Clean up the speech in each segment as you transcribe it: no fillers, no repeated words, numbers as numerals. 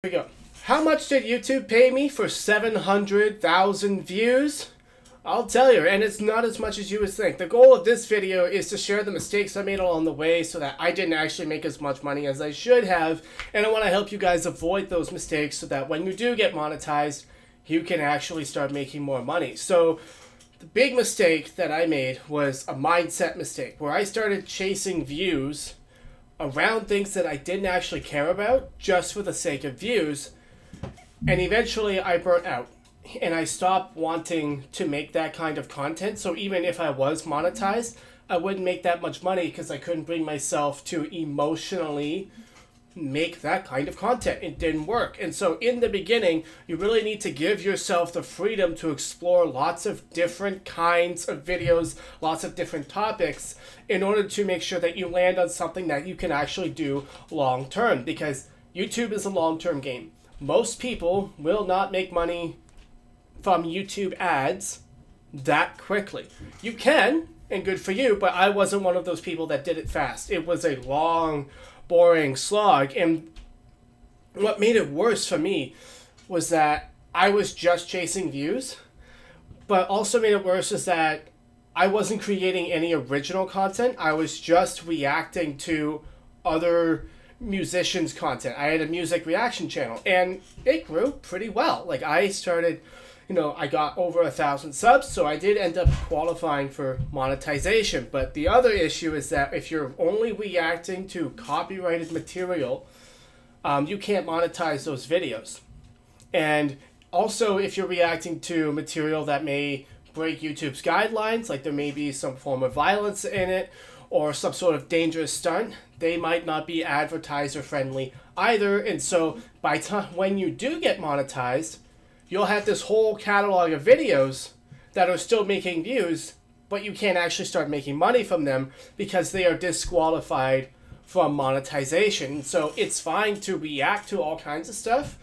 Here we go. How much did YouTube pay me for 700,000 views? I'll tell you, and it's not as much as you would think. The goal of this video is to share the mistakes I made along the way so that I didn't actually make as much money as I should have, and I want to help you guys avoid those mistakes so that when you do get monetized, you can actually start making more money. So the big mistake that I made was a mindset mistake where I started chasing views around things that I didn't actually care about just for the sake of views, and eventually I burnt out and I stopped wanting to make that kind of content. So even if I was monetized, I wouldn't make that much money because I couldn't bring myself to emotionally make that kind of content. It didn't work. And so in the beginning, you really need to give yourself the freedom to explore lots of different kinds of videos, lots of different topics, in order to make sure that you land on something that you can actually do long term, because YouTube is a long term game. Most people will not make money from YouTube ads that quickly. You can, and good for you, but I wasn't one of those people that did it fast. It was a long, boring slog, and what made it worse for me was that I was just chasing views, but also made it worse is that I wasn't creating any original content. I was just reacting to other musicians' content. I had a music reaction channel, and it grew pretty well. Like, I started, I got over 1,000 subs, so I did end up qualifying for monetization. But the other issue is that if you're only reacting to copyrighted material, you can't monetize those videos. And also, if you're reacting to material that may break YouTube's guidelines, like there may be some form of violence in it or some sort of dangerous stunt, they might not be advertiser friendly either. And so by time when you do get monetized, you'll have this whole catalog of videos that are still making views, but you can't actually start making money from them because they are disqualified from monetization. So it's fine to react to all kinds of stuff,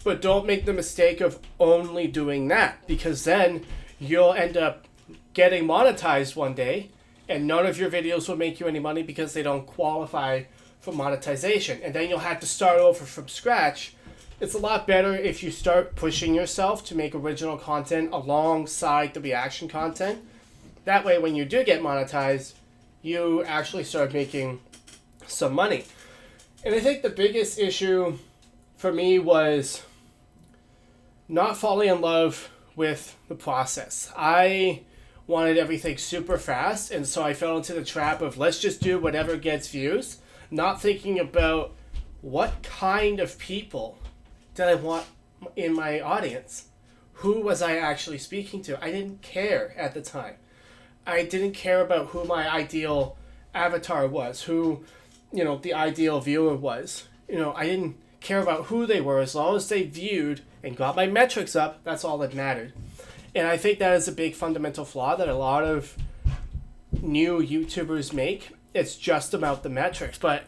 but don't make the mistake of only doing that, because then you'll end up getting monetized one day and none of your videos will make you any money because they don't qualify for monetization. And then you'll have to start over from scratch. It's a lot better if you start pushing yourself to make original content alongside the reaction content. That way, when you do get monetized, you actually start making some money. And I think the biggest issue for me was not falling in love with the process. I wanted everything super fast, and so I fell into the trap of let's just do whatever gets views, not thinking about what kind of people did I want in my audience. Who was I actually speaking to? I didn't care at the time. I didn't care about who my ideal avatar was, who, the ideal viewer was. I didn't care about who they were. As long as they viewed and got my metrics up, that's all that mattered. And I think that is a big fundamental flaw that a lot of new YouTubers make. It's just about the metrics. But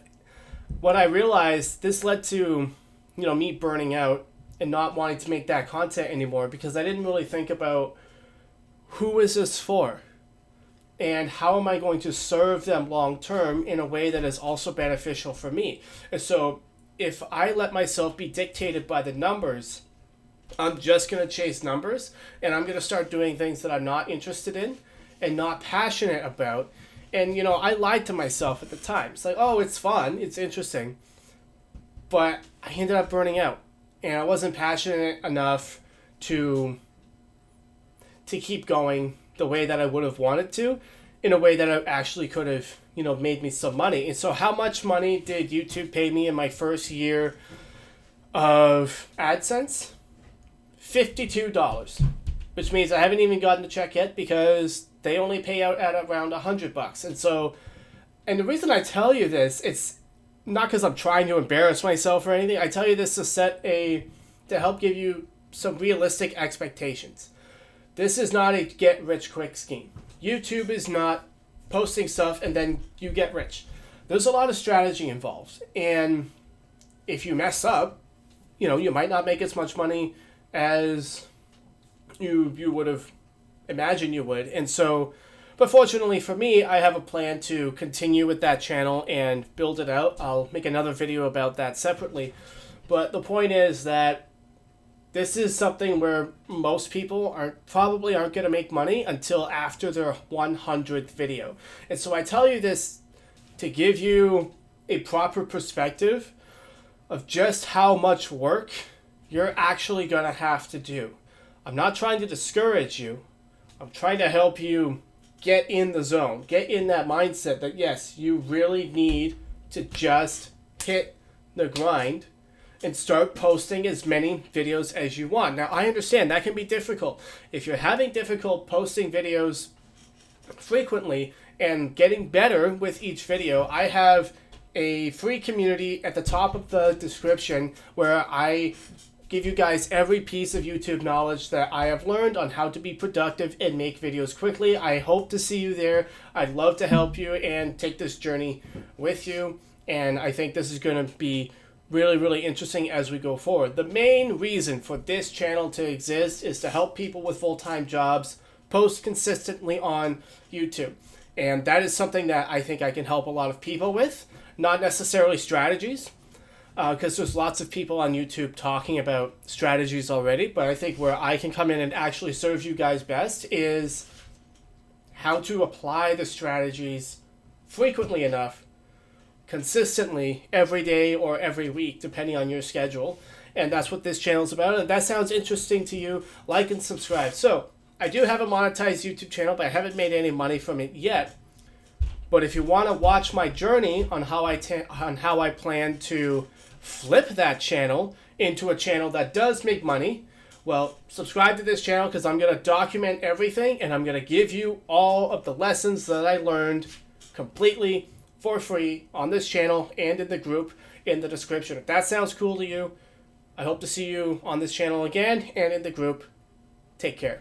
what I realized, this led to, me burning out and not wanting to make that content anymore, because I didn't really think about who is this for and how am I going to serve them long term in a way that is also beneficial for me. And so if I let myself be dictated by the numbers, I'm just going to chase numbers, and I'm going to start doing things that I'm not interested in and not passionate about. And, I lied to myself at the time. It's like, oh, it's fun, it's interesting. But I ended up burning out, and I wasn't passionate enough to keep going the way that I would have wanted to, in a way that I actually could have, made me some money. And so how much money did YouTube pay me in my first year of AdSense? $52, which means I haven't even gotten the check yet because they only pay out at around $100. And so, and the reason I tell you this, it's not because I'm trying to embarrass myself or anything. I tell you this to help give you some realistic expectations. This is not a get rich quick scheme. YouTube is not posting stuff and then you get rich. There's a lot of strategy involved. And if you mess up, you might not make as much money as you would have imagined you would. And so, but fortunately for me, I have a plan to continue with that channel and build it out. I'll make another video about that separately. But the point is that this is something where most people probably aren't going to make money until after their 100th video. And so I tell you this to give you a proper perspective of just how much work you're actually going to have to do. I'm not trying to discourage you. I'm trying to help you get in the zone, get in that mindset that yes, you really need to just hit the grind and start posting as many videos as you want. Now, I understand that can be difficult. If you're having difficult posting videos frequently and getting better with each video, I have a free community at the top of the description where I give you guys every piece of YouTube knowledge that I have learned on how to be productive and make videos quickly. I hope to see you there. I'd love to help you and take this journey with you. And I think this is going to be really, really interesting as we go forward. The main reason for this channel to exist is to help people with full-time jobs post consistently on YouTube. And that is something that I think I can help a lot of people with. Not necessarily strategies, because there's lots of people on YouTube talking about strategies already, but I think where I can come in and actually serve you guys best is how to apply the strategies frequently enough, consistently, every day or every week, depending on your schedule. And that's what this channel is about. And if that sounds interesting to you, like and subscribe. So I do have a monetized YouTube channel, but I haven't made any money from it yet. But if you want to watch my journey on how I plan to flip that channel into a channel that does make money, well, subscribe to this channel because I'm going to document everything and I'm going to give you all of the lessons that I learned completely for free on this channel and in the group in the description. If that sounds cool to you, I hope to see you on this channel again and in the group. Take care.